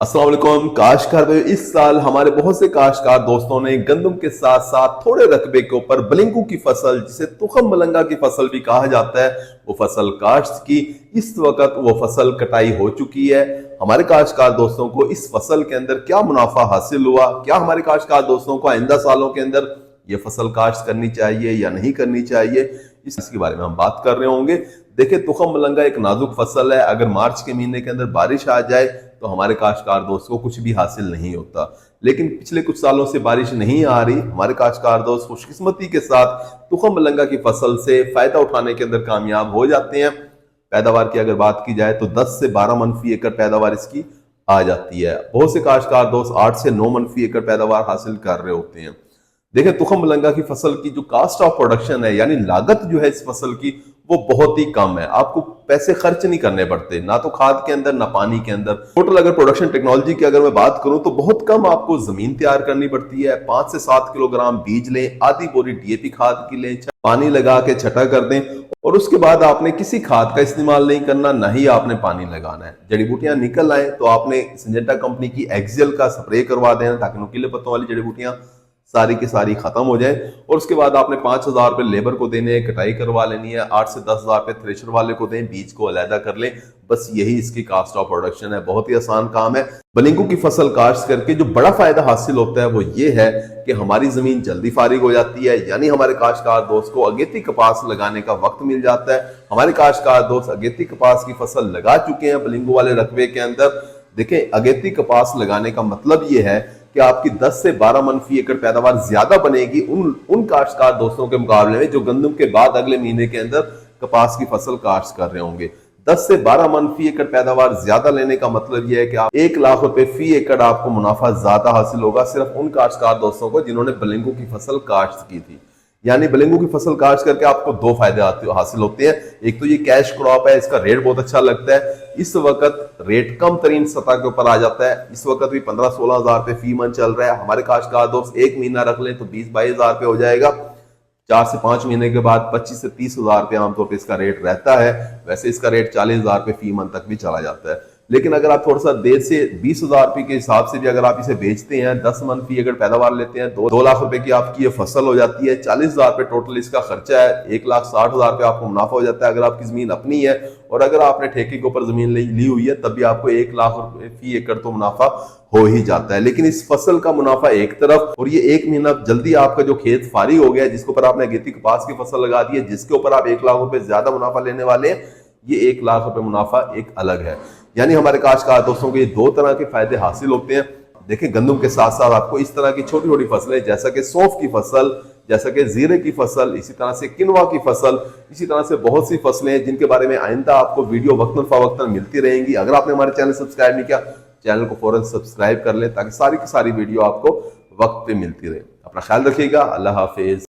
अस्सलाम वालेकुम काश्तकार भाई। इस साल हमारे बहुत से काश्तकार दोस्तों ने गंदम के साथ साथ थोड़े रकबे के ऊपर बलिंगू की फसल, जिसे तुखम मलंगा की फसल भी कहा जाता है, वो फसल काश्त की। इस वक्त वो फसल कटाई हो चुकी है। हमारे काश्तकार दोस्तों को इस फसल के अंदर क्या मुनाफा हासिल हुआ, क्या हमारे काश्तकार दोस्तों को आइंदा सालों के अंदर ये फसल काश्त करनी चाहिए या नहीं करनी चाहिए, इसके बारे में हम बात कर रहे होंगे। देखिए, तुखम मलंगा एक नाजुक फसल है। अगर मार्च के महीने के अंदर बारिश आ जाए तो हमारे काश्तकार दोस्त को कुछ भी हासिल नहीं होता। लेकिन पिछले कुछ सालों से बारिश नहीं आ रही। हमारे काश्तकार दोस्त खुशकिस्मती के साथ तुखम मलंगा की फसल से फायदा उठाने के अंदर कामयाब हो जाते हैं। पैदावार की अगर बात की जाए तो 10 से 12 मन फी एकड़ पैदावार इसकी आ जाती है। बहुत से काश्तकार दोस्त 8 से 9 मन फी एकड़ पैदावार हासिल कर रहे होते हैं। देखिए, तुखम मलंगा की फसल की जो कास्ट ऑफ प्रोडक्शन है, यानी लागत जो है इस फसल की, वो बहुत ही कम है। आपको पैसे खर्च नहीं करने पड़ते, ना तो खाद के अंदर ना पानी के अंदर। टोटल अगर प्रोडक्शन टेक्नोलॉजी की अगर मैं बात करूं तो बहुत कम आपको जमीन तैयार करनी पड़ती है। 5 से 7 किलोग्राम बीज लें, आधी बोरी डीएपी खाद की लें, पानी लगा के छटा कर दें और उसके बाद आपने किसी खाद का इस्तेमाल नहीं करना, ना ही आपने पानी लगाना है। जड़ी बूटियां निकल आए तो आपने सिंजेंटा कंपनी की एक्सियल का स्प्रे करवा देना, ताकि नुकीले पत्तों वाली जड़ी बूटियां सारी की सारी खत्म हो जाए। और उसके बाद आपने 5,000 रुपए लेबर को देने हैं, कटाई करवा लेनी है। 8 से 10,000 रुपए थ्रेशर वाले को दें, बीज को अलहदा कर लें। बस यही इसकी कास्ट ऑफ प्रोडक्शन है। बहुत ही आसान काम है। बलिंगू की फसल काश्त करके जो बड़ा फायदा हासिल होता है वो ये है कि हमारी जमीन जल्दी फारिग हो जाती है, यानी हमारे काश्तकार दोस्त को अगेती कपास लगाने का वक्त मिल जाता है। हमारे काश्तकार दोस्त अगेती कपास की फसल लगा चुके हैं बलिंगू वाले रकबे के अंदर। देखें, अगेती कपास लगाने का मतलब ये है कि आपकी 10 से 12 मन फी एकड़ पैदावार ज्यादा बनेगी उन काश्तकार दोस्तों के मुकाबले में जो गंदम के बाद अगले महीने के अंदर कपास की फसल काश्त कर रहे होंगे। 10 से 12 मन फी एकड़ पैदावार ज्यादा लेने का मतलब यह है कि आप 1 लाख रुपए फी एकड़ आपको मुनाफा ज्यादा हासिल होगा, सिर्फ उन काश्तकार दोस्तों को जिन्होंने बलिंगू की फसल काश्त की थी। यानी बलिंगू की फसल काश्त करके आपको दो फायदे हासिल होते हैं। एक तो ये कैश क्रॉप है, इसका रेट बहुत अच्छा लगता है। इस वक्त रेट कम तरीन सतह के ऊपर आ जाता है। इस वक्त भी 15-16 हजार रुपए फी मन चल रहा है। हमारे काश्तकार दोस्त एक महीना रख लें तो 20-22 हजार रुपए हो जाएगा। 4 से 5 महीने के बाद 25 से 30 हजार रुपए आमतौर पर इसका रेट रहता है। वैसे इसका रेट 40 हजार रुपए फी मन तक भी चला जाता है। लेकिन अगर आप थोड़ा सा देर से 20 हजार रुपए के हिसाब से भी अगर आप इसे बेचते हैं, 10 मन फी अगर पैदावार लेते हैं, 2 लाख रुपए की आपकी ये फसल हो जाती है। 40 हजार रुपए टोटल इसका खर्चा है, 1,60,000 रुपए आपको मुनाफा हो जाता है अगर आपकी जमीन अपनी है। और अगर आपने ठेके के ऊपर जमीन ली हुई है तब भी आपको 1 लाख रुपए फी एकड़ तो मुनाफा हो ही जाता है। लेकिन इस फसल का मुनाफा एक तरफ, और ये एक महीना जल्दी आपका जो खेत फारिग हो गया है, जिसके ऊपर आपने अगेती कपास की फसल लगा दी है, जिसके ऊपर आप 1 लाख रुपए ज्यादा मुनाफा लेने वाले हैं, ये 1 लाख रुपए मुनाफा एक अलग है। यानी हमारे काश्तकार दोस्तों को ये दो तरह के फायदे हासिल होते हैं। देखिए, गंदम के साथ साथ आपको इस तरह की छोटी छोटी फसलें, जैसा कि सौंफ की फसल, जैसा कि जीरे की फसल, इसी तरह से किनवा की फसल, इसी तरह से बहुत सी फसलें हैं जिनके बारे में आइंदा आपको वीडियो वक्तन फवक्तन मिलती रहेंगी। अगर आपने हमारे चैनल सब्सक्राइब नहीं किया, चैनल को फौरन सब्सक्राइब कर लें ताकि सारी की सारी वीडियो आपको वक्त पे मिलती रहे। अपना ख्याल रखिएगा। अल्लाह हाफिज।